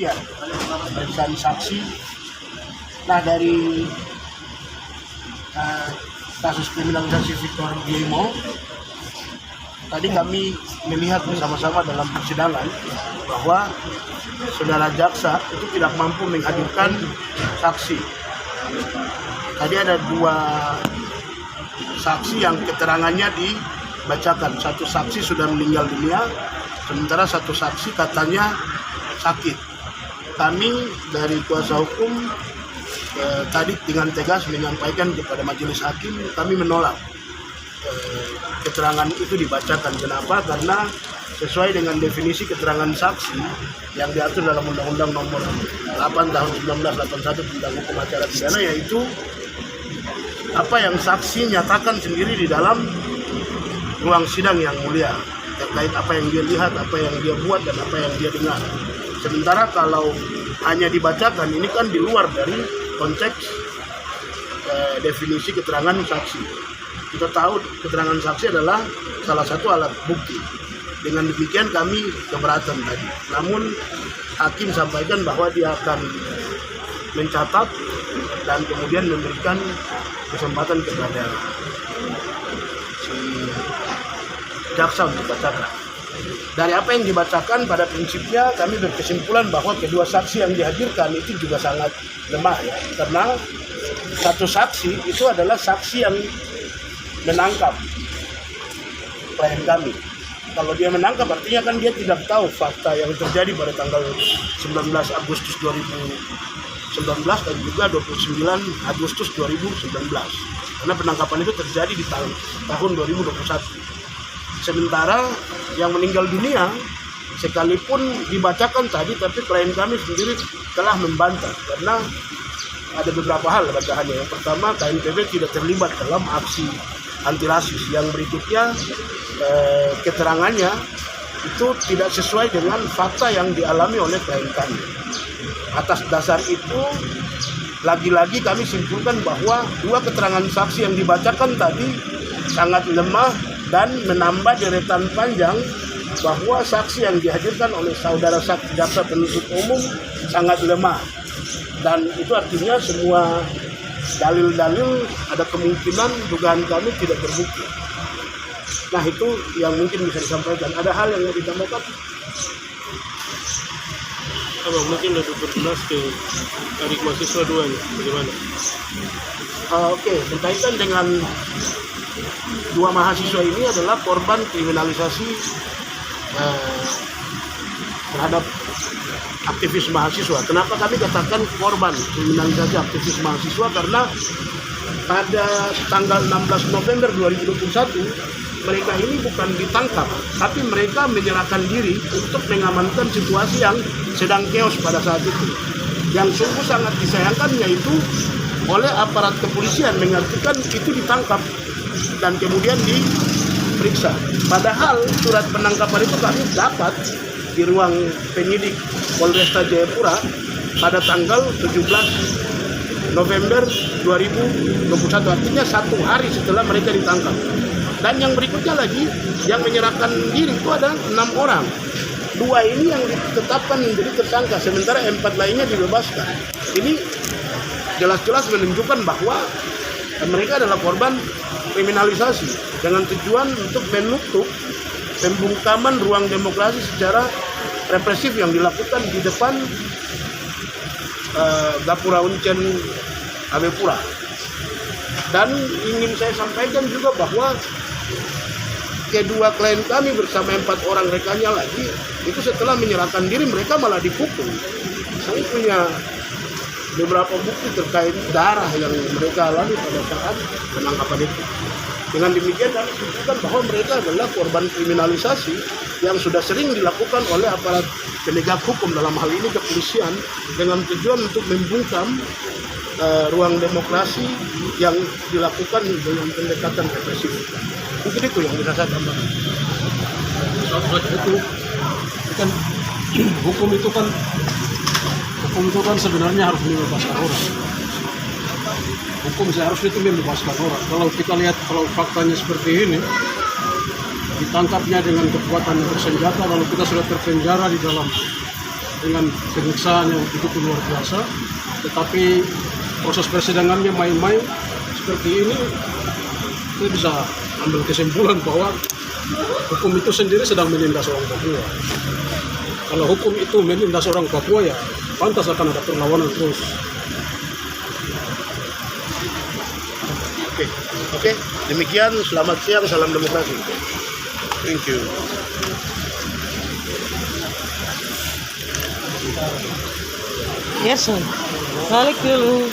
pembuktian, pemeriksaan saksi. Nah, dari kasus kriminalisasi Victor Diemo, tadi kami melihat bersama-sama dalam persidangan bahwa saudara jaksa itu tidak mampu menghadirkan saksi. Tadi ada 2 saksi yang keterangannya dibacakan. Satu saksi sudah meninggal dunia, sementara satu saksi katanya sakit. Kami dari kuasa hukum tadi dengan tegas menyampaikan kepada majelis hakim, kami menolak keterangan itu dibacakan. Kenapa? Karena sesuai dengan definisi keterangan saksi yang diatur dalam Undang-Undang Nomor 8 Tahun 1981 tentang hukum acara pidana, yaitu apa yang saksi nyatakan sendiri di dalam ruang sidang yang mulia terkait apa yang dia lihat, apa yang dia buat, dan apa yang dia dengar. Sementara kalau hanya dibacakan, ini kan di luar dari konteks definisi keterangan saksi. Kita tahu keterangan saksi adalah salah satu alat bukti. Dengan demikian kami keberatan tadi. Namun hakim sampaikan bahwa dia akan mencatat dan kemudian memberikan kesempatan kepada si jaksa untuk bacakan. Dari apa yang dibacakan, pada prinsipnya kami berkesimpulan bahwa kedua saksi yang dihadirkan itu juga sangat lemah, ya. Karena satu saksi itu adalah saksi yang menangkap klien kami. Kalau dia menangkap artinya kan dia tidak tahu fakta yang terjadi pada tanggal 19 Agustus 2019 dan juga 29 Agustus 2019. Karena penangkapan itu terjadi di tahun 2021. Sementara yang meninggal dunia sekalipun dibacakan tadi, tapi klien kami sendiri telah membantah karena ada beberapa hal bantahannya. Yang pertama, KNPB tidak terlibat dalam aksi anti rasis. Yang berikutnya, keterangannya itu tidak sesuai dengan fakta yang dialami oleh klien kami. Atas dasar itu, lagi-lagi kami simpulkan bahwa 2 keterangan saksi yang dibacakan tadi sangat lemah dan menambah deretan panjang bahwa saksi yang dihadirkan oleh saudara saksi jaksa penuntut umum sangat lemah. Dan itu artinya semua dalil-dalil ada kemungkinan dugaan kami tidak terbukti. Nah, itu yang mungkin bisa disampaikan. Ada hal yang mau ditambahkan? Mungkin lebih berjelas ke adik mahasiswa 2 nya, bagaimana? Oke, berkaitan dengan 2 mahasiswa ini adalah korban kriminalisasi terhadap aktivis mahasiswa. Kenapa kami katakan korban kriminalisasi aktivis mahasiswa? Karena pada tanggal 16 November 2021 mereka ini bukan ditangkap, tapi mereka menyerahkan diri untuk mengamankan situasi yang sedang chaos pada saat itu. Yang sungguh sangat disayangkan yaitu oleh aparat kepolisian mengartikan itu ditangkap dan kemudian diperiksa. Padahal surat penangkapan itu kami dapat di ruang penyidik Polresta Jayapura pada tanggal 17 November 2021, artinya 1 hari setelah mereka ditangkap. Dan yang berikutnya lagi, yang menyerahkan diri itu ada 6 orang. 2 ini yang ditetapkan menjadi tersangka, sementara 4 lainnya dibebaskan. Ini jelas-jelas menunjukkan bahwa mereka adalah korban kriminalisasi dengan tujuan untuk menutup pembungkaman ruang demokrasi secara represif yang dilakukan di depan Gapura Uncen Abepura. Dan ingin saya sampaikan juga bahwa kedua klien kami bersama 4 orang rekannya lagi itu setelah menyerahkan diri mereka malah dipukul. Kami punya beberapa bukti terkait darah yang mereka alami pada saat penangkapan itu. Dengan demikian kami simpulkan bahwa mereka adalah korban kriminalisasi yang sudah sering dilakukan oleh aparat penegak hukum, dalam hal ini kepolisian, dengan tujuan untuk membungkam ruang demokrasi yang dilakukan dengan pendekatan represif. Mungkin itu yang bisa saya tambahkan. Itu kan hukum itu kan sebenarnya harus membebaskan orang. Hukum seharusnya itu membebaskan orang. Kalau kita lihat, kalau faktanya seperti ini, ditangkapnya dengan kekuatan bersenjata, lalu kita sudah terpenjara di dalam dengan penyiksaan yang begitu luar biasa, tetapi proses persidangannya main-main seperti ini, kita bisa ambil kesimpulan bahwa hukum itu sendiri sedang menindas orang Papua. Kalau hukum itu menindas orang Papua, ya pantas akan ada perlawanan terus. Oke, demikian. Selamat siang, salam demokrasi. Thank you. Yes, sir. Balik dulu.